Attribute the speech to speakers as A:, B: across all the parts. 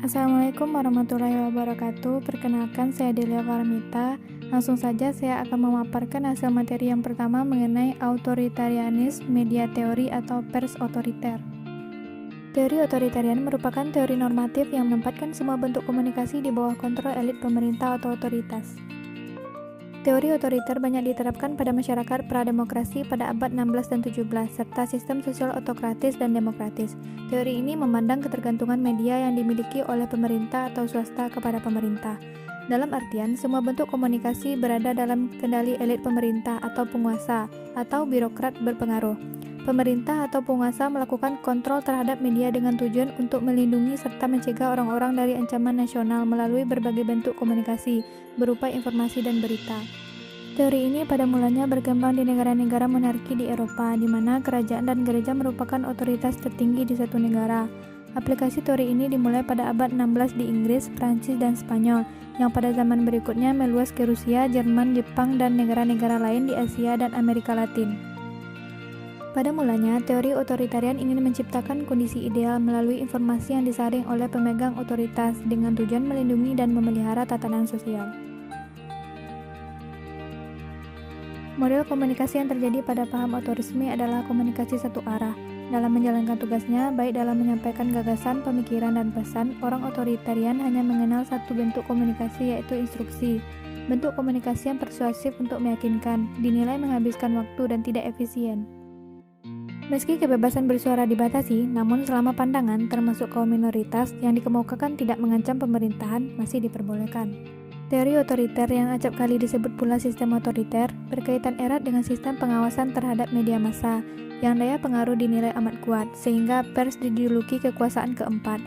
A: Assalamualaikum warahmatullahi wabarakatuh. Perkenalkan, saya Delia Paramita. Langsung saja saya akan memaparkan hasil materi yang pertama mengenai autoritarianisme media teori atau pers otoriter. Teori otoritarian merupakan teori normatif yang menempatkan semua bentuk komunikasi di bawah kontrol elit pemerintah atau otoritas. Teori otoriter banyak diterapkan pada masyarakat prademokrasi pada abad 16 dan 17, serta sistem sosial otokratis dan demokratis. Teori ini memandang ketergantungan media yang dimiliki oleh pemerintah atau swasta kepada pemerintah. Dalam artian, semua bentuk komunikasi berada dalam kendali elit pemerintah atau penguasa, atau birokrat berpengaruh. Pemerintah atau penguasa melakukan kontrol terhadap media dengan tujuan untuk melindungi serta mencegah orang-orang dari ancaman nasional melalui berbagai bentuk komunikasi, berupa informasi dan berita. Teori ini pada mulanya berkembang di negara-negara monarki di Eropa, di mana kerajaan dan gereja merupakan otoritas tertinggi di satu negara. Aplikasi teori ini dimulai pada abad 16 di Inggris, Prancis, dan Spanyol, yang pada zaman berikutnya meluas ke Rusia, Jerman, Jepang, dan negara-negara lain di Asia dan Amerika Latin. Pada mulanya, teori otoritarian ingin menciptakan kondisi ideal melalui informasi yang disaring oleh pemegang otoritas dengan tujuan melindungi dan memelihara tatanan sosial. Model komunikasi yang terjadi pada paham otorisme adalah komunikasi satu arah. Dalam menjalankan tugasnya, baik dalam menyampaikan gagasan, pemikiran, dan pesan, orang otoritarian hanya mengenal satu bentuk komunikasi, yaitu instruksi. Bentuk komunikasi yang persuasif untuk meyakinkan, dinilai menghabiskan waktu dan tidak efisien. Meski kebebasan bersuara dibatasi, namun selama pandangan, termasuk kaum minoritas, yang dikemukakan tidak mengancam pemerintahan, masih diperbolehkan. Teori otoriter yang acap kali disebut pula sistem otoriter, berkaitan erat dengan sistem pengawasan terhadap media massa, yang daya pengaruh dinilai amat kuat, sehingga pers dijuluki kekuasaan keempat,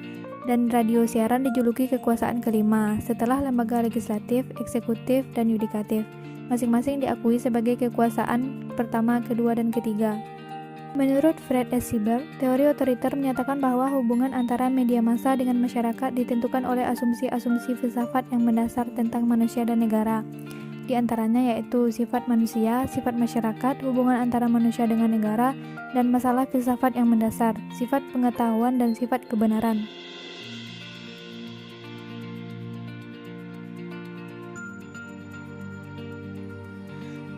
A: dan radio siaran dijuluki kekuasaan kelima, setelah lembaga legislatif, eksekutif, dan yudikatif, masing-masing diakui sebagai kekuasaan pertama, kedua, dan ketiga. Menurut Fred S. Sieber, teori otoriter menyatakan bahwa hubungan antara media massa dengan masyarakat ditentukan oleh asumsi-asumsi filsafat yang mendasar tentang manusia dan negara. Di antaranya yaitu sifat manusia, sifat masyarakat, hubungan antara manusia dengan negara, dan masalah filsafat yang mendasar, sifat pengetahuan dan sifat kebenaran.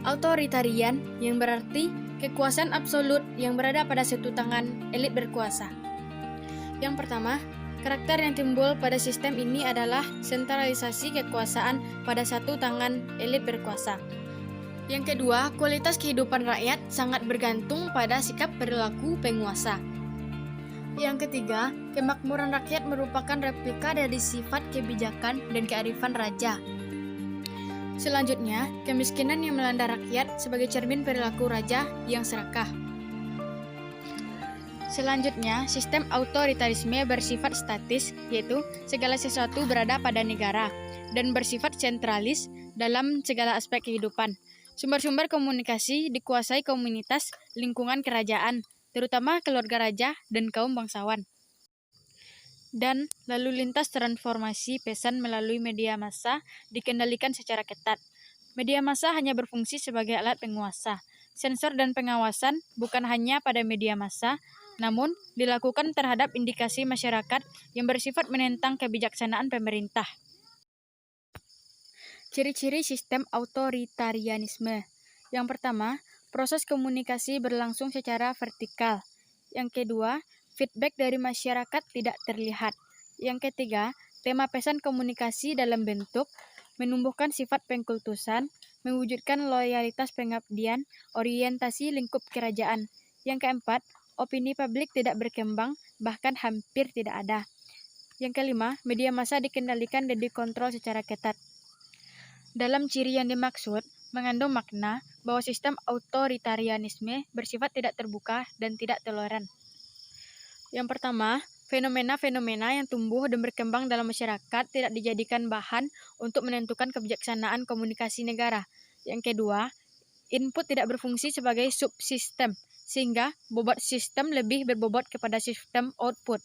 B: Autoritarian yang berarti kekuasaan absolut yang berada pada satu tangan elit berkuasa. Yang pertama, karakter yang timbul pada sistem ini adalah sentralisasi kekuasaan pada satu tangan elit berkuasa. Yang kedua, kualitas kehidupan rakyat sangat bergantung pada sikap perilaku penguasa. Yang ketiga, kemakmuran rakyat merupakan replika dari sifat kebijakan dan kearifan raja. Selanjutnya, kemiskinan yang melanda rakyat sebagai cermin perilaku raja yang serakah. Selanjutnya, sistem autoritarisme bersifat statis, yaitu segala sesuatu berada pada negara, dan bersifat sentralis dalam segala aspek kehidupan. Sumber-sumber komunikasi dikuasai komunitas lingkungan kerajaan, terutama keluarga raja dan kaum bangsawan. Dan lalu lintas transformasi pesan melalui media massa dikendalikan secara ketat. Media massa hanya berfungsi sebagai alat penguasa. Sensor dan pengawasan bukan hanya pada media massa, namun dilakukan terhadap indikasi masyarakat yang bersifat menentang kebijaksanaan pemerintah. Ciri-ciri sistem autoritarianisme. Yang pertama, proses komunikasi berlangsung secara vertikal. Yang kedua, feedback dari masyarakat tidak terlihat. Yang ketiga, tema pesan komunikasi dalam bentuk menumbuhkan sifat pengkultusan, mewujudkan loyalitas pengabdian, orientasi lingkup kerajaan. Yang keempat, opini publik tidak berkembang, bahkan hampir tidak ada. Yang kelima, media massa dikendalikan dan dikontrol secara ketat. Dalam ciri yang dimaksud, mengandung makna bahwa sistem autoritarianisme bersifat tidak terbuka dan tidak toleran. Yang pertama, fenomena-fenomena yang tumbuh dan berkembang dalam masyarakat tidak dijadikan bahan untuk menentukan kebijaksanaan komunikasi negara. Yang kedua, input tidak berfungsi sebagai subsistem, sehingga bobot sistem lebih berbobot kepada sistem output.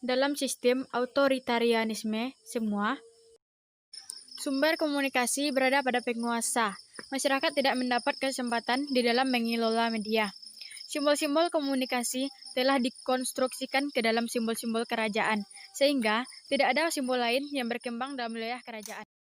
B: Dalam sistem autoritarianisme, semua sumber komunikasi berada pada penguasa. Masyarakat tidak mendapat kesempatan di dalam mengelola media. Simbol-simbol komunikasi telah dikonstruksikan ke dalam simbol-simbol kerajaan, sehingga Tidak ada simbol lain yang berkembang dalam wilayah kerajaan.